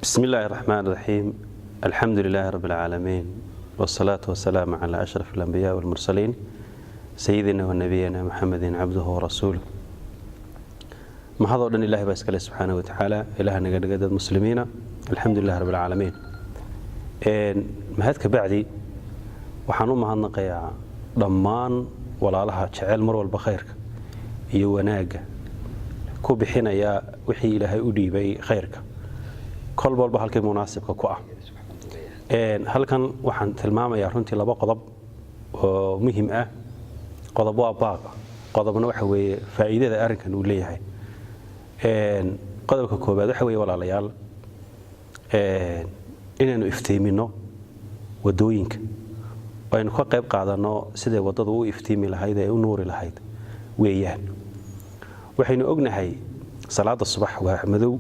بسم الله الرحمن الرحيم. الحمد لله رب العالمين، والصلاة والسلام على أشرف الأنبياء والمرسلين سيدنا ونبينا محمد عبده ورسوله. ما هذا أن الله بأسكاله سبحانه وتعالى إلهنا قد المسلمين. الحمد لله رب العالمين. ما هذا كبعدي وحنو ما هنقيا ضمان ولا لها شعال مر والبخير يوناج كوبحنا يا وحي إلهي أدي بي خيرك كل بالبا halkii munaasibka ku ah halkan waxaan tilmaamayaa runtii laba qodob oo muhiim ah. qodob waa baaq, qodobna waxa weeye faa'iidada arrinkan uu leeyahay. qodobka koobaad waxa weeye walaalayaal inaynu iftiimino wadooyinka aynu ka qayb qaadano sidii wadadu u iftiimi lahayd ee u nuuri lahayd weeyaan. waxaynu ognahay salaada subax waa madow,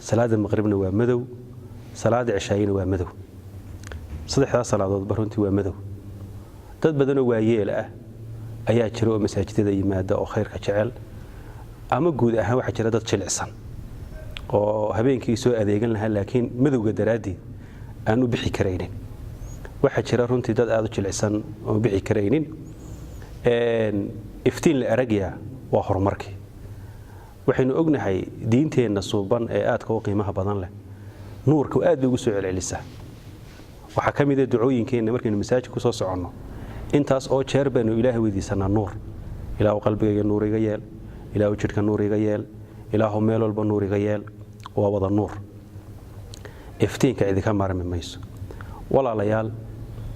salaada maqribna waa madow, salaada cishaayina waa madow. saddexdaas salaadood runtii waa madow. dad badan oo waayeel ah ayaa jira oo masaajidada yimaada oo khayrka jecel, ama guud ahaan waxa jira dad jilicsan oo habeenkii soo adeegan lahaa laakiin madowga daraadii aan u bixi kareynin. waxa jira runtii dad aad u jilicsan oo bixi kareynin. iftiin la aragaya waa horumarkii. waxaynu ognahay diinteena suuban ee aadka u qiimaha badan leh nuurku aad ugu soo celcelisaa. waxa kamid ah ducooyinkeena markaynu masaajid ku soo soconno intaas oo jeer baynu ilaahay weydiisanaa nuur. ilaahu qalbigayga nuur iga yeel, ilaahu jidhka nuur iga yeel, ilaahu meel walba nuur iga yeel. waa wada nuur, iftiinka idinka maarmi mayso. walaalayaal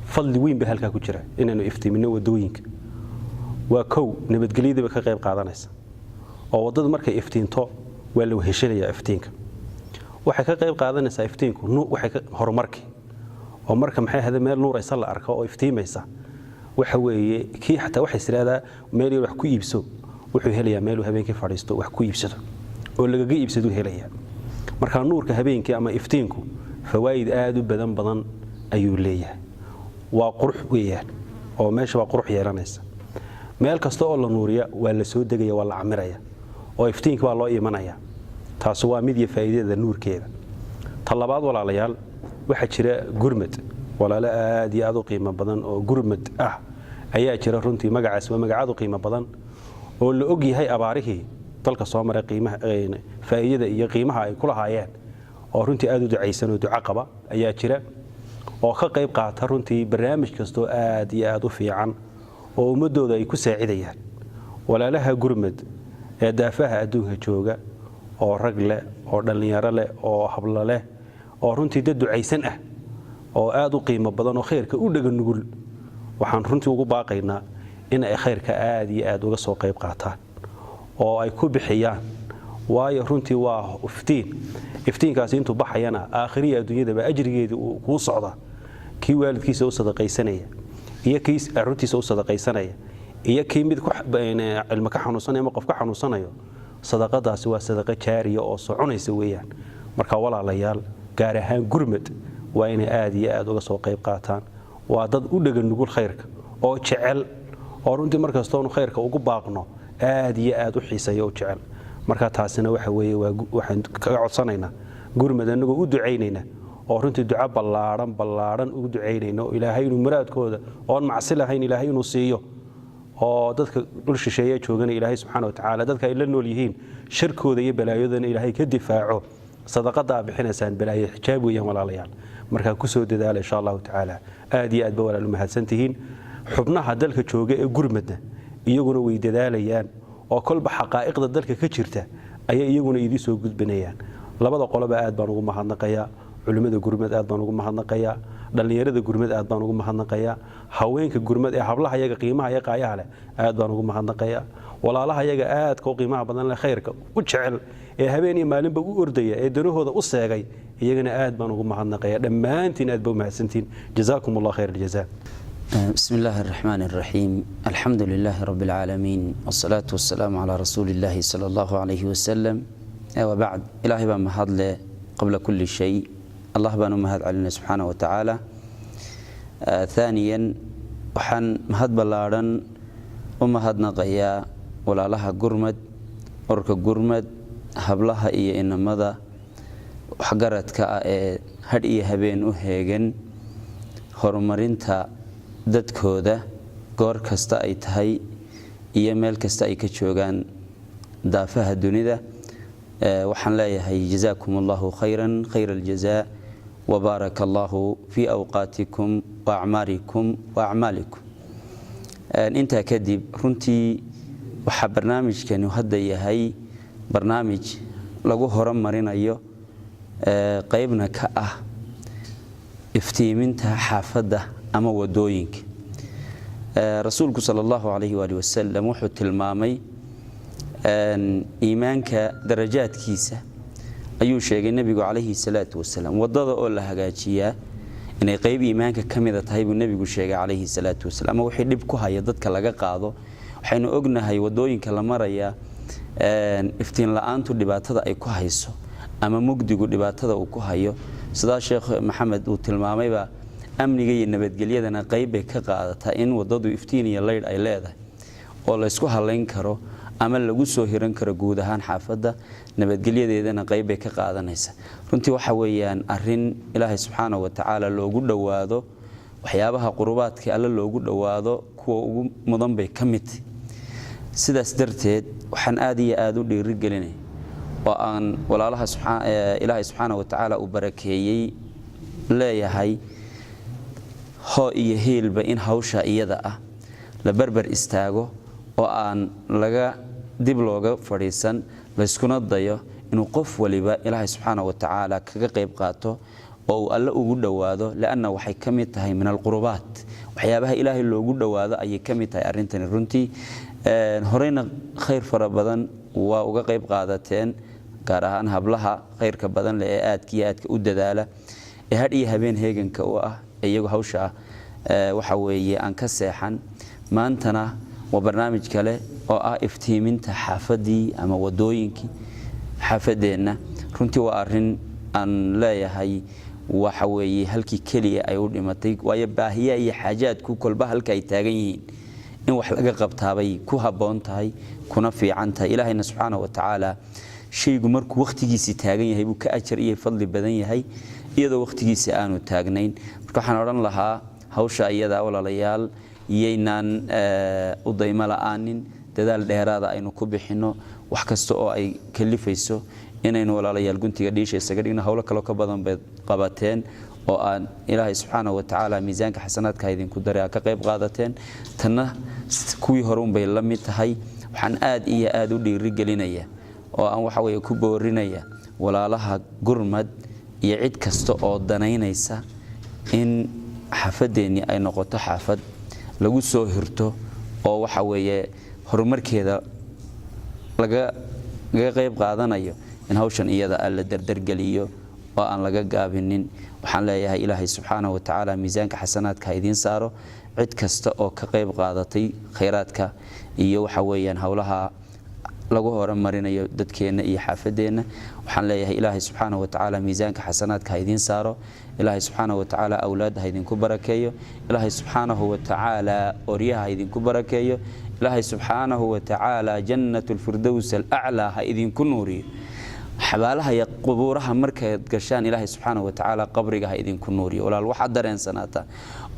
fadli weyn baa halkaa ku jira inaynu iftiimino wadooyinka. waa kow nabadgelyada ka qayb qaadanaysa oo wadada markay iftiinto waa la heshiinayaa iftiinka. waxay ka qayb qaadanaysaa iftiinku waxay horumarkii oo marka maxay hada meel nuur aysan la arko oo iftiimaysa waxa weeye kii xataa waxay siraada meel wax ku iibso wuxuu helayaa meel habeenkii fadhiisto wax ku iibsado oo lagaga iibsado helayaa. marka nuurka habeenkii ama iftiinku fawaa'id aad u badan ayuu leeyahay. waa qurux weeyaan oo meesha waa qurux yeelanaysa. meel kasta oo la nuuriya waa la soo degaya, waa la camiraya oo iftiinka waa loo imanaya. taas waa mid iyo faa'iidada nuurkeeda. talabaad walaalayaal waxa jira gurmad, walaalo aad iyo aad u qiimo badan oo gurmad ah ayaa jira runtii. magacaas waa magacaad u qiimo badan oo la og yahay abaarihii dalka soo maray qiimaha faa'iidada iyo qiimaha ay ku lahaayeen oo runtii aad u ducaysan oo duco qaba ayaa jira oo ka qayb qaata runtii barnaamij kasto aad iyo aad u fiican oo ummadooda ay ku saacidayaan. walaalaha gurmad ee daafaha adduunka jooga oo rag leh oo dhalinyaro leh oo hablo leh oo runtii dad ducaysan ah oo aad u qiimo badan oo khayrka u dhaga nugul, waxaan runtii ugu baaqaynaa in ay khayrka aad iyo aad uga soo qayb qaataan oo ay ku bixiyaan. waayo runtii waa iftiinkaasi intuu baxayana aakhiriya adduunyadaba ajrigeeda uu ku socda. kii waalidkiisa u sadaqaysanaya iyo kii runtiisa u sadaqaysanaya iyo kii mid ku cilmi ka xanuunsanaya ama qof ka xanuunsanayo, sadaqadaasi waa sadaqa jaariya oo soconaysa weeyaan. marka walaalayaal gaar ahaan gurmad waa inay aad iyo aad uga soo qayb qaataan. waa dad u dhagan nugul khayrka oo jecel oo runtii markastoonu khayrka ugu baaqno aad iyo aad u xiiseeyo oo jecel. marka taasina waxa weeye waxaan kaga codsanaynaa gurmad anagoo u ducaynayna oo runtii duco ballaaran ugu ducaynayno ilaahay inuu muraadkooda oon macsi lahayn ilaahay inuu siiyo. oo dadka dhul shisheeye joogana ilaahay subxaanahu wa tacaala dadka ay la nool yihiin sharkooda iyo balaayadana ilaahay ka difaaco. sadaqada bixinaysaan balaayo xijaab weeyaan walaalayaal. marka ku soo dadaala insha Allah tacaala. aad iyo aad ba walaal mahadsantihiin. xubnaha dalka jooga ee gurmadna iyaguna way dadaalayaan oo kolba xaqaa'iqda dalka ka jirta ayay iyaguna idin soo gudbinayaan. labada qoloba aad baan ugu mahadnaqayaa. culimada gurmad aad baan ugu mahadnaqayaa. dhalinyarada gurmad aad baan ugu mahadnaqayaa. haweenka gurmad ee hablaha iyaga qiimaha iyo qaayaha leh aad baan ugu mahadnaqayaa. walaalaha iyaga aad ka qiimaha badan leh khayrka u jecel ee habeen iyo maalinba u ordaya ee danahooda u seegay iyagana aad baan ugu mahadnaqayaa. dhammaantiin aad baa mahadsantiin. jazaakumullahu khayr aljazaa. بسم الله الرحمن الرحيم. الحمد لله رب العالمين، والصلاة والسلام على رسول الله صلى الله عليه وسلم. وبعد، إلهي بمهد له قبل كل شيء. الله بانو مهد علينا سبحانه وتعالى. ثانيا وحن مهد بلارن ومهد نقيا ولا لها قرمد أرك قرمد هبلها إيه إنمذا waxgaradka ah ee had iyo habeen u heegan horumarinta dadkooda goor kasta ay tahay iyo meel kasta ay ka joogaan daafaha dunida waxaan leeyahay jazaakumullahu khayran khayral jazaa wa barakallahu fi awqaatikum wa a'maarikum wa a'maalikum inta kadib runtii waxa barnaamijkani hadda yahay barnaamij lagu horumarinayo qaybna ka ah iftiiminta xaafadda ama wadooyinka rasuulku sallallahu alayhi wa sallam wuxuu tilmaamay iimaanka darajaadkiisa ayuu sheegay nabigu alayhi salaatu wasalaam wadada oo la hagaajiyaa inay qayb iimaanka kamida tahay buu nabigu sheegay alayhi salaatu wasalaam wixii dib ku haya dadka laga qaado waxaynu ognahay wadooyinka la maraya iftiin la'aantu dhibaatada ay ku hayso ama mugdigu dhibaatada uu ku hayo sida sheekh maxamed uu tilmaamayba amniga iyo nabadgelyadana qayb ay ka qaadataa in wadadu iftiin iyo leyd ay leedahay oo la isku haleyn karo ama lagu soo hiran karo guud ahaan xaafadda nabadgelyadeedana qayb ay ka qaadanaysa runtii waxa weeyaan arin ilaahay subxaanahu wa ta'ala loogu dhawaado waxyaabaha qurubaadka alla loogu dhawaado kuwa ugu mudan bay kamid sidaas darteed waxaan aad iyo aad u dhiirigelinay oo aan walaalaha ilaahay subxaanahu wa ta'ala u barakeeyay leeyahay ho iyo heelba in hawsha iyada ah la barbar istaago oo aan laga dib looga fadhiisan la iskuna dayo inuu qof waliba ilaahay subxaanahu wa ta'ala kaga qayb qaato oo alla ugu dhawaado laana waxay kamid tahay min alqurubaat waxyaabaha ilaahay loogu dhawaado ayay kamid tahay arintani runtii horeyna khayr fara badan waa uga qayb qaadateen gaar ahaan hablaha khayrka badan ee aadka u dadaala ee had iyo habeen heeganka u ah iyagu hawsha waxa weeye aan ka seexan maantana waa barnaamij kale oo ah iftiiminta xaafadii ama wadooyinkii xaafadeena runtii waa arin aan leeyahay waxa weeye halkii kaliya ay u dhimatay waayo baahiya iyo xaajaadku kolba halka ay taagan yihiin in wax laga qabtaabay ku haboon tahay kuna fiican tahay ilaahayna subxaanahu wa ta'ala shaygu markuu waqtigiisa taagan yahay buu ka ajar iyo fadli badan yahay iyadoo waqtigiisa aanu taagnayn marka waxaan oran lahaa hawsha iyada walaalayaal iyaynaan u daymo la'aanin dadaal dheeraada aynu ku bixino wax kasta oo ay kalifayso inaynu walaalayaal guntiga dhiisha isaga dhigno hawlo kale ka badan bay qabateen oo aan ilaahay subxaanahu wa ta'ala miisaanka xasanaadka idinku daray ka qayb qaadateen tanna kuwii hore bay la mid tahay waxaan aad iyo aad u dhiirigelinaya oo aan waxa weeye ku boorinaya walaalaha gurmad iyo cid kasta oo danaynaysa in xaafadeeni ay noqoto xaafad lagu soo hirto oo waxa weeye horumarkeeda laga qayb qaadanayo in hawshan iyada la dardargeliyo oo aan laga gaabinin waxaan leeyahay ilaahay subxaanahu wa ta'ala miisaanka xasanaadka idin saaro cid kasta oo ka qayb qaadatay khayraadka iyo waxa weeyaan hawlaha lagu horumarinayo dadkeena iyo xaafadeena waxaan leeyahay ilaahay subxaanahu wa ta'ala miisaanka xasanaadka idin saaro ilaahay subxaanahu wa ta'ala awlaadaha idinku barakeeyo ilaahay subxaanahu wa ta'ala oriyaha idinku barakeeyo ilaahay subxaanahu wa ta'ala jannatul firdaws al-a'la ha idinku nuuriyo xabaalaha iyo qubuuraha markaad gashaan ilaahay subxaanahu wa ta'ala qabriga ha idinku nuuriyo walaal waxa dareensanaata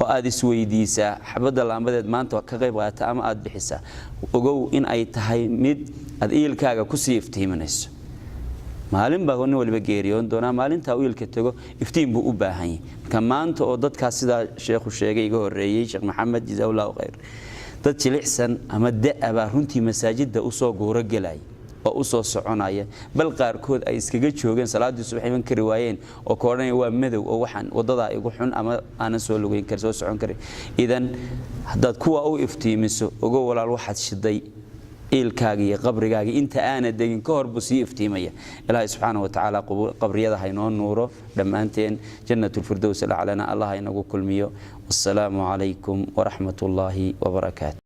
oo aad isweydiisa xabada laambadeed maanta ka qayb qaata ama aad bixisa ogow in ay tahay mid aad iilkaaga ku sii iftiiminayso maalin baa nin waliba geeriyoon doona maalinta wiilka tago iftiin buu u baahan yahay marka maanta oo dadka sida sheekhu sheegay iga horeeyay sheekh maxamed jazakallahu khayr dad jilicsan ama da'aba runtii masaajidda u soo gooro galay oo u soo soconaya bal qaarkood ay iskaga joogeen salaadii subaxiban kari waayeen oo koodhanay waa madow oo waxaan wadada igu xun ama aan soo lugeyn kar soo socon kari idan haddaad kuwa u iftiimiso ogo walaal waxaad shiday iilkaaga iyo qabrigaaga inta aana degin ka hor buu sii iftiimaya ilaahay subxaanahu wa ta'ala qabriyada haynoo nuuro dhammaanteen jannatul firdaws al-a'la allah inagu kulmiyo wassalaamu calaykum wa rahmatullaahi wa barakaatuh